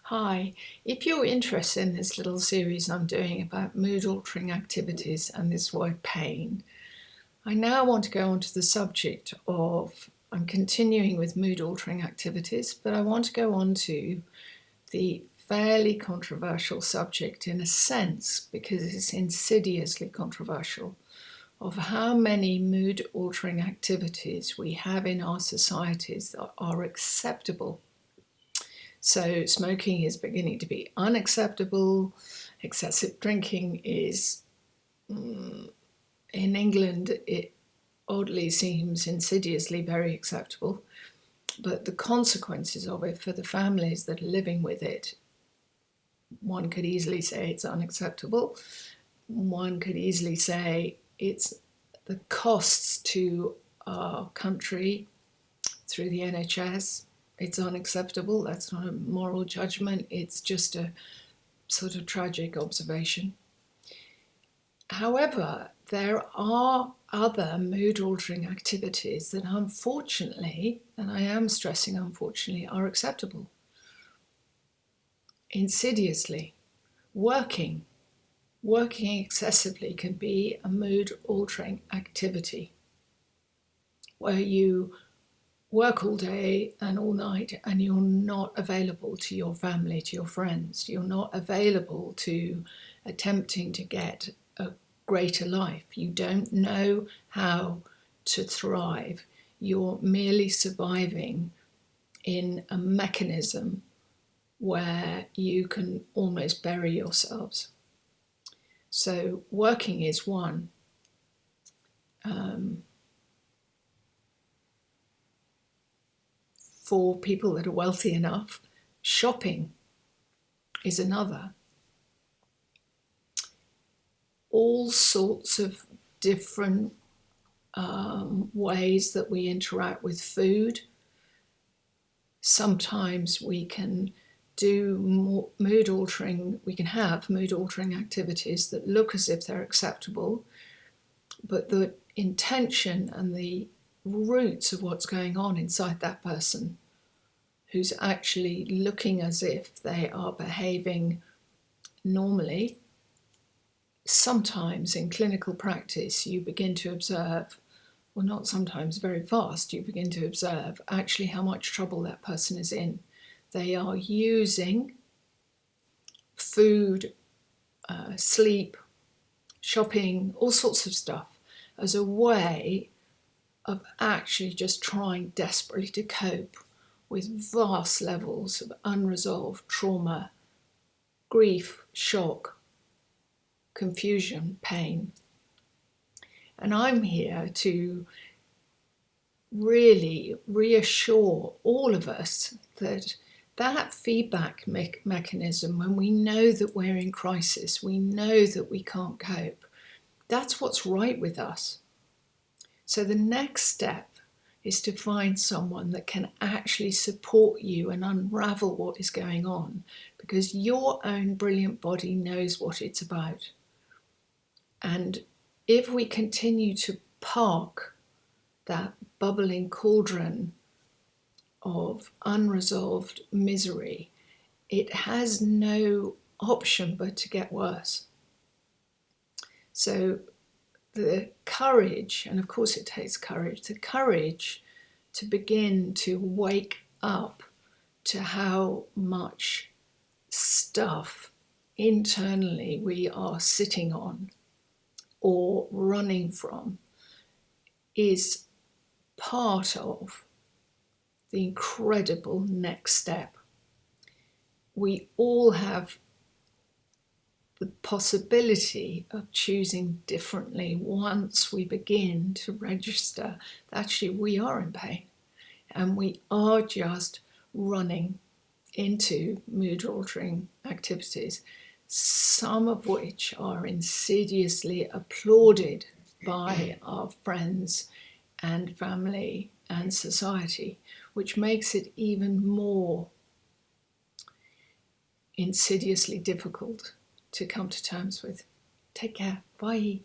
Hi, if you're interested in this little series I'm doing about mood altering activities and this word pain, I now want to go on to the subject of, I'm continuing with mood altering activities, but I want to go on to the fairly controversial subject in a sense, because it's insidiously controversial, of how many mood altering activities we have in our societies that are acceptable. So smoking is beginning to be unacceptable. Excessive drinking is, in England, it oddly seems insidiously very acceptable. But the consequences of it for the families that are living with it, one could easily say it's unacceptable. One could easily say it's the costs to our country through the NHS. It's unacceptable. That's not a moral judgment. It's just a sort of tragic observation. However, there are other mood-altering activities that unfortunately, and I am stressing unfortunately, are acceptable. Insidiously, working excessively can be a mood-altering activity where you work all day and all night and you're not available to your family, to your friends. You're not available to attempting to get a greater life. You don't know how to thrive. You're merely surviving in a mechanism where you can almost bury yourselves. So working is one. For people that are wealthy enough, shopping is another. All sorts of different ways that we interact with food. Sometimes we can do more we can have mood altering activities that look as if they're acceptable, but the intention and the roots of what's going on inside that person who's actually looking as if they are behaving normally. Sometimes in clinical practice, you begin to observe, well, not sometimes, very fast, you begin to observe actually how much trouble that person is in. They are using food, sleep, shopping, all sorts of stuff as a way of actually just trying desperately to cope with vast levels of unresolved trauma, grief, shock, confusion, pain. And I'm here to really reassure all of us that that feedback mechanism, when we know that we're in crisis, we know that we can't cope, that's what's right with us. So the next step is to find someone that can actually support you and unravel what is going on, because your own brilliant body knows what it's about. And if we continue to park that bubbling cauldron of unresolved misery, it has no option but to get worse. So the courage, and of course it takes courage, the courage to begin to wake up to how much stuff internally we are sitting on or running from is part of the incredible next step. We all have the possibility of choosing differently once we begin to register that actually we are in pain and we are just running into mood altering activities, some of which are insidiously applauded by our friends and family and society, which makes it even more insidiously difficult to come to terms with. Take care. Bye.